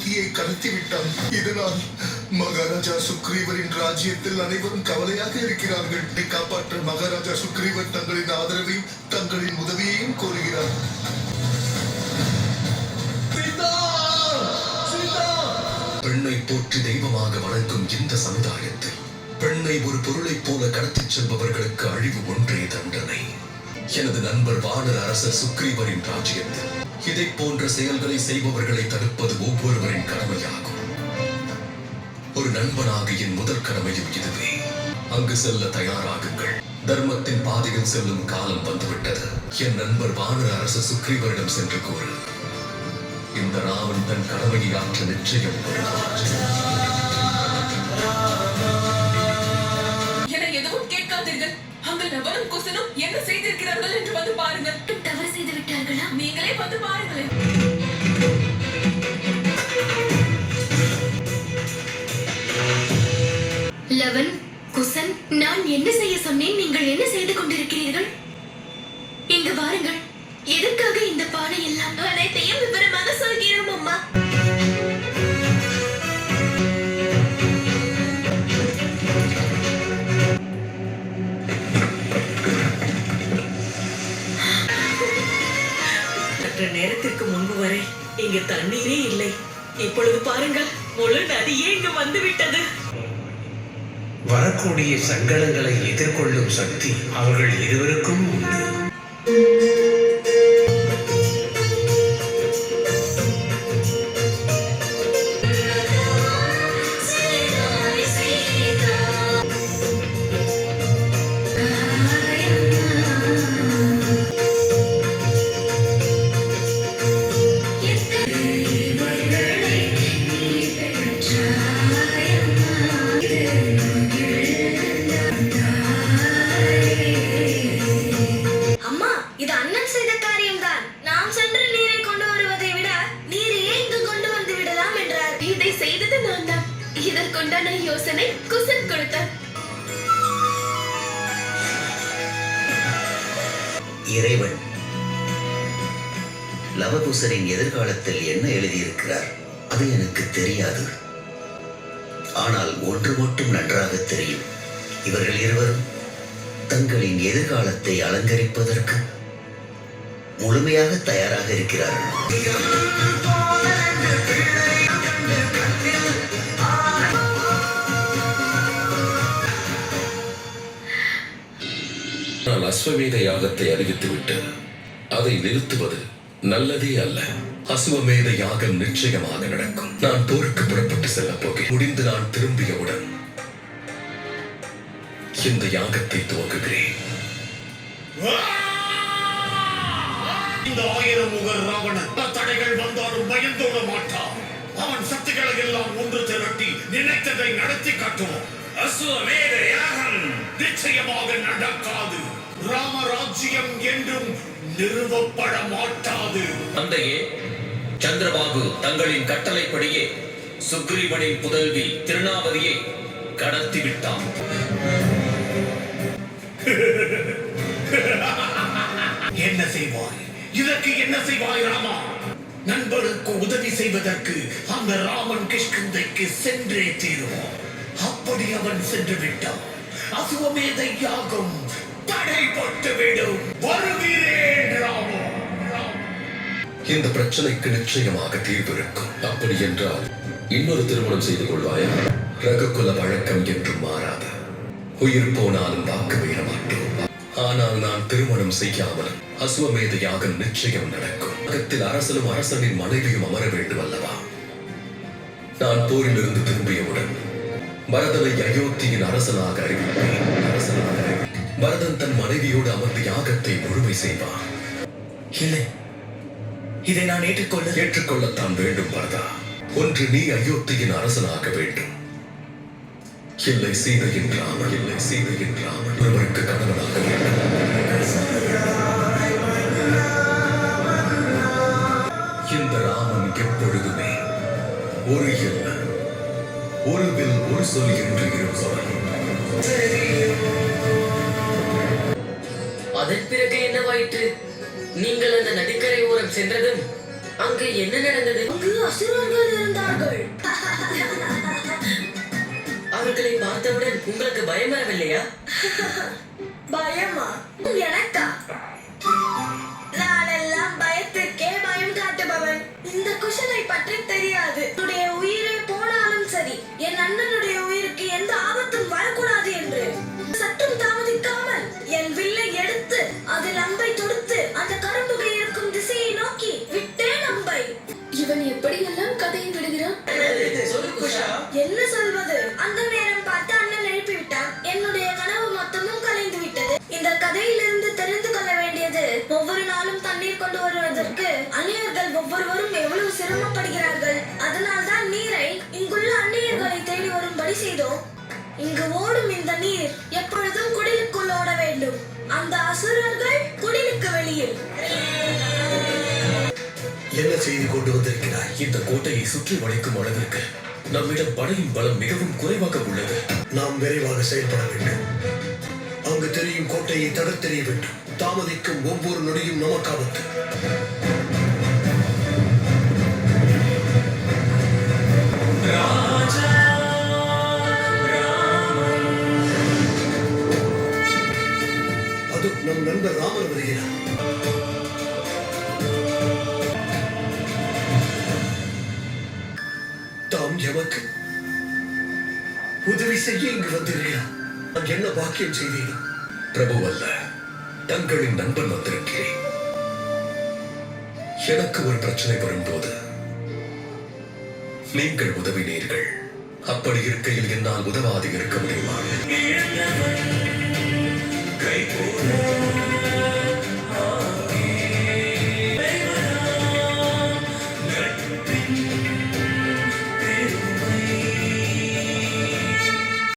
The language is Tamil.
சீதையை கடத்தி விட்டான். இதனால் மகாராஜா சுக்ரீவரின் ராஜ்யத்தில் அனைவரும் கவலையாக இருக்கிறார்கள். காப்பாற்ற மகாராஜா சுக்ரீவர் தங்களின் ஆதரவையும் தங்களின் உதவியையும் கோருகிறார். பெண்ணை போற்றி தெய்வமாக வணங்கும் இந்த சமுதாயத்தில் பெண்ணை ஒரு பொருளைப் போல கடத்திச் செல்பவர்களுக்கு அழிவு ஒன்றே தண்டனை. எனது நண்பர் வானர அரசர் சுக்ரீவரின் ராஜ்யத்தில் இதை போன்ற செயல்களை செய்பவர்களை தடுப்பது ஒவ்வொருவரின் கடமையாகும். ஒரு நண்பனாக என் முதல் கடமையும் இதுவே. அங்கு செல்ல தயாராகுங்கள். தர்மத்தின் பாதையில் செல்லும் காலம் வந்துவிட்டது. என் நண்பர் வானர அரசர் சுக்ரீவரிடம் சென்று கூறு, இந்த ராமன் தன் கடமையை ஆற்ற நிச்சயம் என எதுவும் கேட்காதீர்கள். அங்கு லவனும் குசனும் என்ன செய்திருக்கிறார்கள் என்று வந்து பாருங்கள். தவறு செய்து விட்டார்களா? நீங்களே வந்து பாருங்களேன். லவன், குசன், நான் என்ன செய்ய சொன்னேன்? நீங்கள் என்ன செய்து கொண்டிருக்கிறீர்கள்? இங்கு வாருங்கள். எதற்காக இந்த பானை எல்லாம்? அனைத்தையும் விவரமாக சொல்கிறோம் அம்மா. நேரத்திற்கு முன்பு வரை இங்கு தண்ணீரே இல்லை. இப்பொழுது பாருங்கள், முழு நதியே இங்கு வந்து விட்டது. வரக்கூடிய சங்கடங்களை எதிர்கொள்ளும் சக்தி அவர்கள் இருவருக்கும் உண்டு. இதற்குண்டான யோசனை குசன் கொடுத்தார். இறைவன் லவகுசரின் எதிர்காலத்தில் என்ன எழுதியிருக்கிறார் அது எனக்கு தெரியாது. ஆனால் ஒன்று மட்டும் நன்றாக தெரியும். இவர்கள் இருவரும் தங்களின் எதிர்காலத்தை அலங்கரிப்பதற்கு முழுமையாக தயாராக இருக்கிறார்கள். அஸ்வமேத யாகத்தை அறிவித்துவிட்டு அதை நிறுத்துவது நல்லதே அல்ல. அஸ்வமேத யாகம் நிச்சயமாக நடக்கும். நான் போருக்கு புறப்பட்டு செல்ல போகிறேன். முடிந்து நான் திரும்பியவுடன் இந்த யாகத்தை துவங்குகிறேன். இந்த 1000 முகர் ராவணன் தடைகள் வந்தாலும் பயந்தோட மாட்டான். அவன் சக்திகளை எல்லாம் ஒன்று திரட்டி நினைத்ததை நடத்தி காட்டுவோம். அஸ்வமேத யாகம் நிச்சயமாக நடக்காது. ராமராஜ்யம் என்றும் நிறுவப்பட மாட்டாது. தந்தையே, சந்திரபாபு தங்களின் கட்டளைப்படியே சுக்ரீவனின் புதல்வி திருநாவதியை கடத்தி விட்டான். என்ன செய்வாய்? இதற்கு என்ன செய்வாய் ராமா? நண்பருக்கு உதவி செய்வதற்கு அந்த ராமன் கிஷ்கிந்தைக்கு சென்றே தீருவோம். அப்படி அவன் சென்று விட்டான். அசுவமேத யாகம் தடைப்பட்டு விடும். வருகிறேன் ராமோ. இந்த பிரச்சனைக்கு நிச்சயமாக தீர்வு இருக்கும். அப்படி என்றால் இன்னொரு திருமணம் செய்து கொள்வாயா? ரகுகுல வழக்கம் என்றும் மாறாது. உயிர் போனாலும் வாக்கு மீற மாட்டோம். ஆனால் நான் திருமணம் செய்யாமல் அஸ்வமேத யாகம் நிச்சயம் நடக்கும். அகத்தில் அரசனும் அரசனின் மனைவியும் அமர வேண்டும் அல்லவா? நான் போரிலிருந்து திரும்பியவுடன் பரதனை அயோத்தியின் அரசனாக அறிவிப்பேன். பரதன் தன் மனைவியோடு அமர்ந்து யாகத்தை முழுமை செய்வான். இல்லை, இதை நான் ஏற்றுக்கொள்ளத்தான் வேண்டும் பரதா. ஒன்று நீ அயோத்தியின் அரசனாக வேண்டும். இல்லை சீதையின் ராமன் ஒருவருக்கு கணவனாக வேண்டும். இந்த ராமன் எப்பொழுதுமே ஒரு எல்லை, ஒரு வில், ஒரு சொல் என்று இருப்பவன். அதன் பிறகு என்னவாயிற்று? நீங்கள் அந்த நதிக்கரை ஓரம் சென்றதும் அங்கு என்ன நடந்தது? அங்கு அசுரர்கள் இருந்தார்கள். பார்த்தவுடன் உங்களுக்கு பயம் வரவில்லையா? பயமா? எனக்கா? நானெல்லாம் பயத்திற்கே பயம் காட்டுபவன். இந்த குஷனை பற்றி தெரியாது. என்னுடைய உயிரே போனாலும் சரி, என் அண்ணனுடைய உயிருக்கு எந்த ஆபத்தும் வரக்கூடாது என்று சற்றும் தாமதிக்காமல் என் வில்லை எடுத்து அதில் அம்பை தொடுத்து அந்த கரும்புகை இருக்கும் திசையை நோக்கி விட்டேன் அம்பை. இவன் எப்படியெல்லாம் கதையை விடுகிறான்? என்ன சொல்வது? அந்த நேரம் பார்த்து அண்ணன் எழுப்பி விட்டான். என்னுடைய கனவு மொத்தமும் கலைந்து விட்டது. இந்த கதையிலிருந்து தெரிந்து கொள்ள வேண்டியது, ஒவ்வொரு நாளும் தண்ணீர் கொண்டு வருவதற்கு அந்நியர்கள் ஒவ்வொருவரும் எவ்வளவு சிரமப்படுகிறார்கள். அதனால்தான் நீரை இங்குள்ள அந்நியர்களை தேடி வரும்படி செய்தோம். இங்கு ஓடும் இந்த நீர் எப்பொழுதும் குடிலுக்குள் ஓட வேண்டும். அந்த அசுரர்கள் குடிலுக்கு வெளியில். என்ன செய்தி கொண்டு வந்திருக்கிறாய்? இந்த கோட்டையை சுற்றி வளைக்கும் அளவிற்கு நம்மிடம் படையின் பலம் மிகவும் குறைவாக உள்ளது. நாம் விரைவாக செயல்பட வேண்டும். அங்கு தெரியும் கோட்டையை தடுத்தெறிய வேண்டும். தாமதிக்கும் ஒவ்வொரு நொடியும் நமக்கு ஆபத்து. அது நம் நண்பர் ராமர் வருகிறார். தாம் எமக்கு உதவி செய்ய இங்கு வந்திருக்கிறார். நான் என்ன பாக்கியம் செய்தேன்? பிரபு அல்ல, தங்களின் நண்பன் வந்திருக்கிறேன். எனக்கு ஒரு பிரச்சனை வரும்போது நீங்கள் உதவினீர்கள். அப்படி இருக்கையில் என்னால் உதவாது இருக்க முடியுமா?